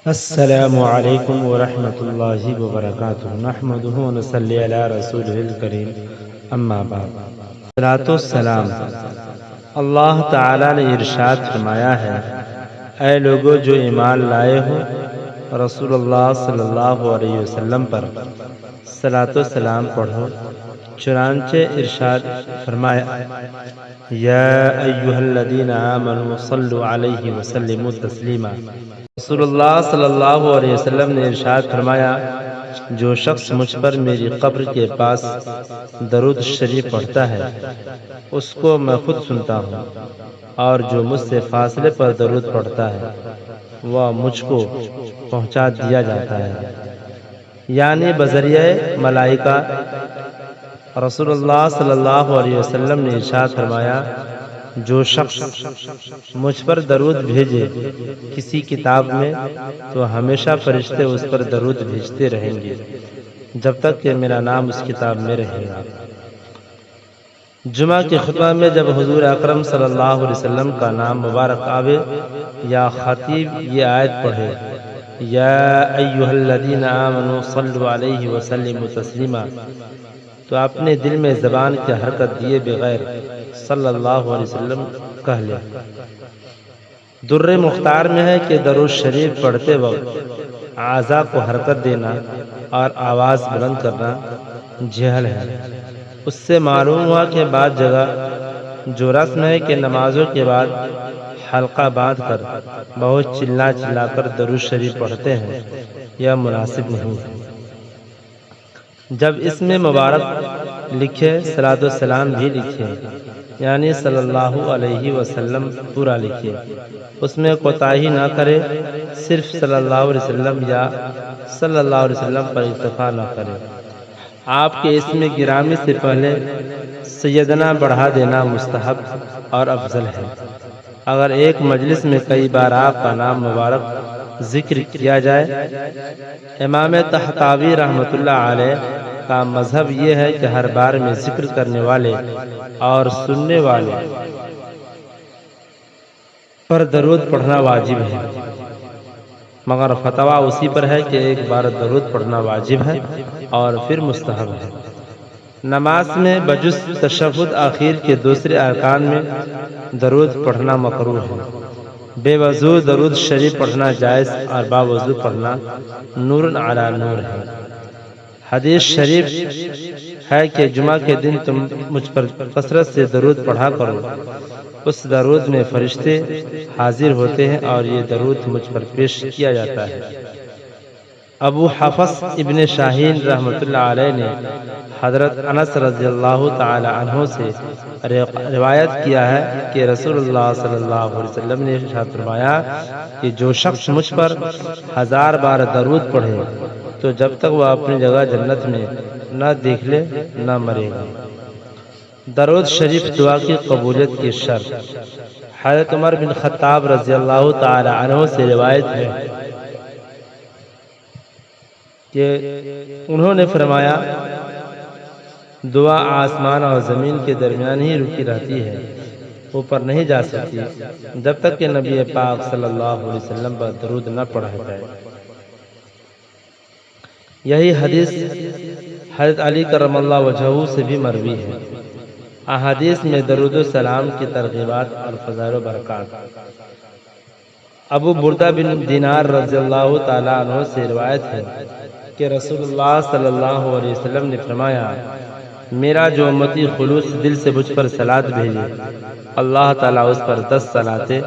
السلام علیکم ورحمۃ اللہ وبرکاتہ نحمده ونصلی علی رسوله الکریم اما بعد صلاۃ والسلام اللہ تعالی نے ارشاد فرمایا ہے، اے لوگو جو ایمان لائے ہو رسول اللہ صلی اللہ علیہ وسلم پر صلاۃ والسلام پڑھو۔ چنانچہ ارشاد فرمایا، یا ایھا الذین آمنوا صلوا علیہ وسلموا تسلیما۔ رسول اللہ صلی اللہ علیہ وسلم نے ارشاد فرمایا، جو شخص مجھ پر میری قبر کے پاس درود شریف پڑھتا ہے اس کو میں خود سنتا ہوں، اور جو مجھ سے فاصلے پر درود پڑھتا ہے وہ مجھ کو پہنچا دیا جاتا ہے، یعنی بذریعہ ملائکہ۔ رسول اللہ صلی اللہ علیہ وسلم نے ارشاد فرمایا، جو شخص مجھ پر درود بھیجے کسی کتاب میں تو ہمیشہ فرشتے اس پر درود بھیجتے رہیں گے جب تک کہ میرا نام اس کتاب میں رہے گا۔ جمعہ کے خطبہ میں جب حضور اکرم صلی اللہ علیہ وسلم کا نام مبارک آوے یا خطیب یہ آیت پڑھے، یا ایھا الذین آمنوا صلوا علیہ وسلموا تسلیما، تو اپنے دل میں زبان کی حرکت دیے بغیر صلی اللہ علیہ وسلم کہہ لے۔ در مختار میں ہے کہ درود شریف پڑھتے وقت اعضاء کو حرکت دینا اور آواز بلند کرنا جہل ہے۔ اس سے معلوم ہوا کہ بعض جگہ جو رسم ہے کہ نمازوں کے بعد حلقہ باندھ کر بہت چلا چلا کر درود شریف پڑھتے ہیں، یہ مناسب نہیں ہے۔ جب اس میں مبارک لکھے صلاۃ والسلام بھی لکھے، یعنی صلی اللہ علیہ وسلم پورا لکھے، اس میں کوتاہی نہ کرے، صرف صلی اللہ علیہ وسلم یا صلی اللہ علیہ وسلم پر اکتفا نہ کرے۔ آپ کے اسم گرامی سے پہلے سیدنا بڑھا دینا مستحب اور افضل ہے۔ اگر ایک مجلس میں کئی بار آپ کا نام مبارک ذکر کیا جائے، امام طحطاوی رحمۃ اللہ علیہ کا مذہب یہ ہے کہ ہر بار میں ذکر کرنے والے اور سننے والے پر درود پڑھنا واجب ہے، مگر فتویٰ اسی پر ہے کہ ایک بار درود پڑھنا واجب ہے اور پھر مستحب ہے۔ نماز میں بجز تشہد آخر کے دوسرے ارکان میں درود پڑھنا مکروہ ہے۔ بے وضو درود شریف پڑھنا جائز اور باوضو پڑھنا نور علی نور ہے۔ حدیث شریف ہے کہ جمعہ کے دن تم مجھ پر کثرت سے درود پڑھا کرو، اس درود میں فرشتے حاضر ہوتے ہیں اور یہ درود مجھ پر پیش کیا جاتا ہے۔ ابو حفص ابن شاہین رحمۃ اللہ علیہ نے حضرت انس رضی اللہ تعالی عنہ سے روایت کیا ہے کہ رسول اللہ صلی اللہ علیہ وسلم نے ارشاد فرمایا کہ جو شخص مجھ پر 1000 بار درود پڑھے تو جب تک وہ اپنی جگہ جنت میں نہ دیکھ لے نہ مرے گا۔ درود شریف دعا کی قبولیت کی شرط۔ حضرت عمر بن خطاب رضی اللہ تعالی عنہ سے روایت ہے کہ انہوں نے فرمایا، دعا آسمان اور زمین کے درمیان ہی رکی رہتی ہے، اوپر نہیں جا سکتی جب تک کہ نبی پاک صلی اللہ علیہ وسلم پر درود نہ پڑھا جائے۔ یہی حدیث حضرت علی کرم اللہ وجہہ سے بھی مروی ہے۔ احادیث میں درود و سلام کی ترغیبات اور فضائل و برکات۔ ابو بردہ بن دینار رضی اللہ تعالی عنہ سے روایت ہے کہ رسول اللہ صلی اللہ علیہ وسلم نے فرمایا، میرا جو امتی خلوص دل سے مجھ پر صلات بھیجے، اللہ تعالیٰ اس پر 10 صلاتیں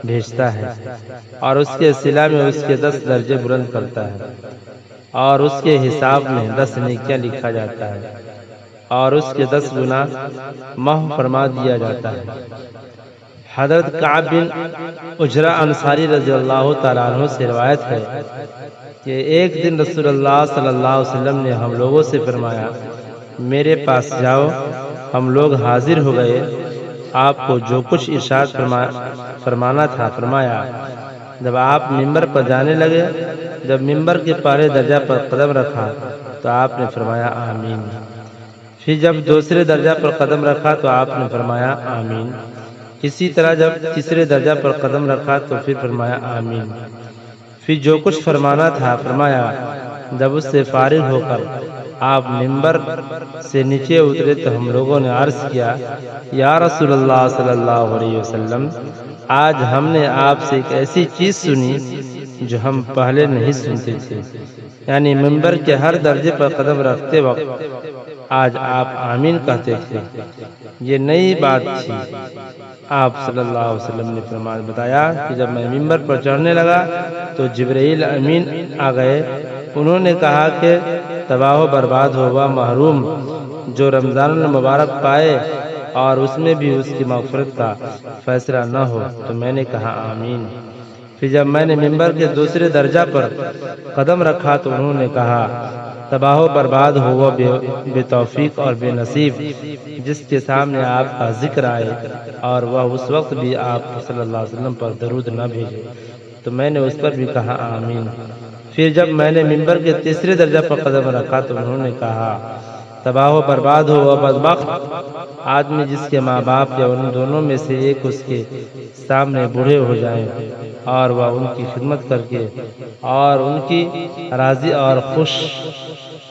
بھیجتا ہے اور اس کے صلہ میں اس کے 10 درجے بلند کرتا ہے، اور اس کے حساب میں 10 نیکیاں لکھا جاتا ہے، اور اس کے 10 گناہ محو فرما دیا جاتا ہے۔ حضرت کعب بن عجرہ انصاری رضی اللہ تعالیٰ عنہ سے روایت ہے کہ ایک دن رسول اللہ صلی اللہ علیہ وسلم نے ہم لوگوں سے فرمایا، میرے پاس جاؤ، ہم لوگ حاضر ہو گئے، آپ کو جو کچھ ارشاد فرمانا تھا فرمایا۔ جب آپ ممبر پر جانے لگے، جب ممبر کے پہلے درجہ پر قدم رکھا تو آپ نے فرمایا آمین، پھر جب دوسرے درجہ پر قدم رکھا تو آپ نے فرمایا آمین، اسی طرح جب تیسرے درجہ پر قدم رکھا تو پھر فرمایا آمین، پھر جو کچھ فرمانا تھا فرمایا۔ جب اس سے فارغ ہو کر آپ ممبر سے نیچے اترے تو ہم لوگوں نے عرض کیا، یا رسول اللہ صلی اللہ علیہ وسلم، آج ہم نے آپ سے ایک ایسی چیز سنی جو ہم پہلے نہیں سنتے تھے، یعنی ممبر کے ہر درجے پر قدم رکھتے وقت آج آپ آمین کہتے تھے، یہ نئی بات تھی۔ آپ صلی اللہ علیہ وسلم نے بتایا کہ جب میں ممبر پر چڑھنے لگا تو جبرائیل امین آ گئے۔ انہوں نے کہا کہ تباہ و برباد ہوا محروم جو رمضان المبارک پائے اور اس میں بھی اس کی مغفرت کا فیصلہ نہ ہو۔ تو میں نے کہا آمین۔ پھر جب میں نے ممبر کے دوسرے درجہ پر قدم رکھا تو انہوں نے کہا، تباہ و برباد ہوا بے توفیق اور بے نصیب جس کے سامنے آپ کا ذکر آئے اور وہ اس وقت بھی آپ صلی اللہ علیہ وسلم پر درود نہ بھیجے۔ تو میں نے اس پر بھی کہا آمین۔ پھر جب میں نے ممبر کے تیسرے درجہ پر قدم رکھا تو انہوں نے کہا، تباہ و برباد ہو وہ بدبخت آدمی جس کے ماں باپ یا ان دونوں میں سے ایک اس کے سامنے بوڑھے ہو جائیں اور وہ ان کی خدمت کر کے اور ان کی راضی اور خوش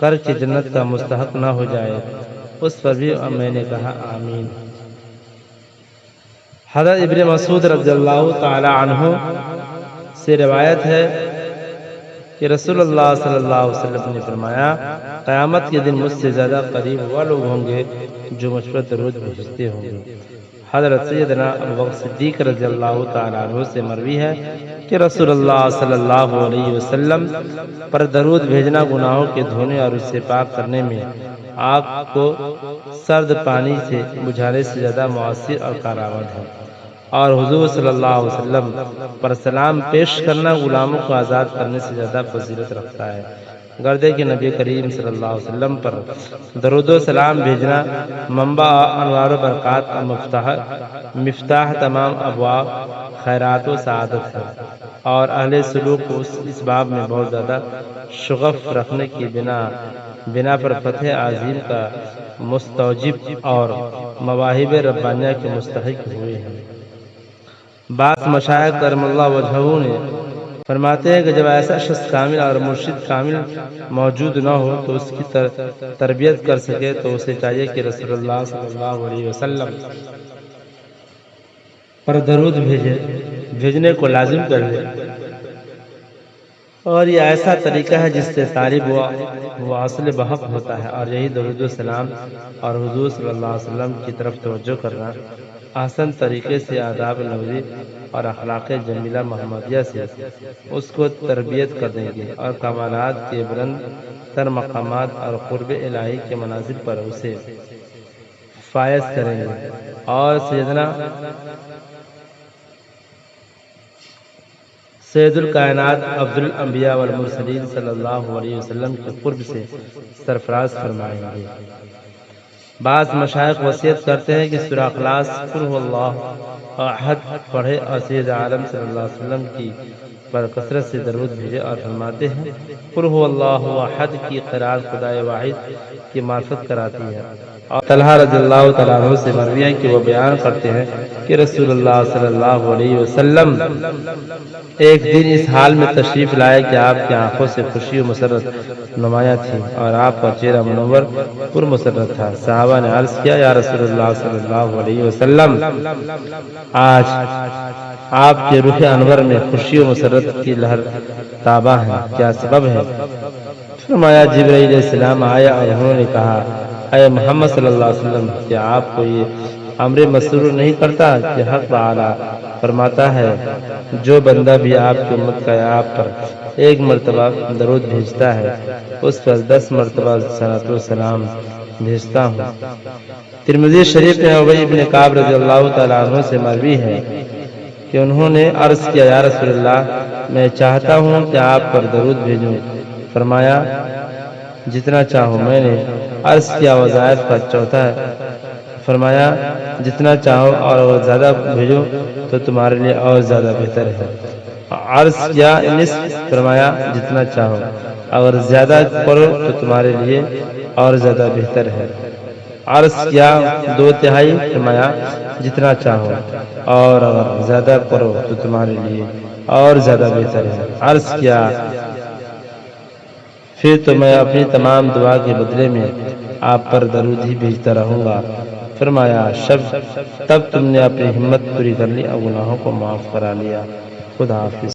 کر کے جنت کا مستحق نہ ہو جائے۔ اس پر بھی میں نے کہا آمین۔ حضرت ابن مسعود رضی اللہ تعالی عنہ سے روایت ہے کہ رسول اللہ صلی اللہ علیہ وسلم نے فرمایا، قیامت کے دن مجھ سے زیادہ قریب وہ لوگ ہوں گے جو مجھ پر درود بھیجتے ہوں گے۔ حضرت سیدنا ابوبکر صدیق رضی اللہ تعالیٰ عنہ سے مروی ہے کہ رسول اللہ صلی اللہ علیہ وسلم پر درود بھیجنا گناہوں کے دھونے اور اس سے پاک کرنے میں آگ کو سرد پانی سے بجھانے سے زیادہ مؤثر اور کارآمد ہے، اور حضور صلی اللہ علیہ وسلم پر سلام پیش کرنا غلاموں کو آزاد کرنے سے زیادہ فضیلت رکھتا ہے۔ گردے کے نبی کریم صلی اللہ علیہ وسلم پر درود و سلام بھیجنا منبع انوار و برکات اور مفتاح تمام ابواب خیرات و سعادت ہے، اور اہل سلوک کو اس باب میں بہت زیادہ شغف رکھنے کی بنا پر فتح عظیم کا مستوجب اور مواہب ربانیہ کے مستحق ہوئے ہیں۔ بعض مشائخ کرم اللہ وجہہ نے فرماتے ہیں کہ جب ایسا شخص کامل اور مرشد کامل موجود نہ ہو تو اس کی تربیت کر سکے تو اسے چاہیے کہ رسول اللہ صلی اللہ علیہ وسلم پر درود بھیجنے کو لازم کر لے، اور یہ ایسا طریقہ ہے جس سے طالب وہ اصل بحق ہوتا ہے، اور یہی درود و سلام اور حضور صلی اللہ علیہ وسلم کی طرف توجہ کرنا احسن طریقے سے آداب نوری اور اخلاق جمیلہ محمدیہ سے اس کو تربیت کر دیں گے اور کمالات کے بلند تر مقامات اور قرب الہی کے منازل پر اسے فائز کریں گے، اور سید الکائنات افضل الانبیاء والمرسلین صلی اللہ علیہ وسلم کے قرب سے سرفراز فرمائیں گے۔ بعض مشائخ وصیت کرتے ہیں کہ سورہ اخلاص قل هو اللہ احد پڑھے اور سید عالم صلی اللہ علیہ وسلم کی پر کثرت سے درود بھیجے، اور فرماتے ہیں قل هو اللہ احد کی قرار خدائے واحد کی معرفت کراتی ہے۔ اور طلحہ رضی اللہ تعالیٰ عنہ سے مروی ہے کہ وہ بیان کرتے ہیں کہ رسول اللہ صلی اللہ علیہ وسلم ایک دن اس حال میں تشریف لائے کہ آپ کی آنکھوں سے خوشی و مسرت نمایاں تھی اور آپ کا چہرہ منور پر مسرت تھا۔ صحابہ نے عرض کیا، یا رسول اللہ صلی اللہ علیہ وسلم، آج آپ کے رخ انور میں خوشی و مسرت کی لہر تاباں ہے، کیا سبب ہے؟ فرمایا جبرائیل علیہ السلام آیا اور انہوں نے کہا، اے محمد صلی اللہ علیہ وسلم، کیا آپ کو یہ امر مسرور نہیں کرتا کہ حق تعالی فرماتا ہے، جو بندہ بھی آپ کی امت کا آپ پر ایک مرتبہ درود بھیجتا ہے اس پر 10 مرتبہ صلاۃ و سلام بھیجتا ہوں۔ ترمذی شریف میں ابی بن کعب رضی اللہ تعالیٰ عنہ سے مروی ہے کہ انہوں نے عرض کیا، یا رسول اللہ، میں چاہتا ہوں کہ آپ پر درود بھیجوں۔ فرمایا جتنا چاہو۔ میں نے عرض کیا وظائف کا چوتھا ہے؟ فرمایا جتنا چاہو اور زیادہ بھیجو تو تمہارے لیے اور زیادہ بہتر ہے۔ عرض کیا نصف؟ فرمایا جتنا چاہو، اگر زیادہ کرو تو تمہارے لیے اور زیادہ بہتر ہے۔ عرض کیا 2/3؟ فرمایا جتنا چاہو اور اگر زیادہ کرو تو تمہارے لیے اور زیادہ بہتر ہے۔ عرض کیا پھر تو میں اپنی تمام دعا کے بدلے میں آپ پر درود ہی بھیجتا رہوں گا۔ فرمایا تب تم نے اپنی ہمت پوری کر لی اور گناہوں کو معاف کرا لیا۔ خدا حافظ۔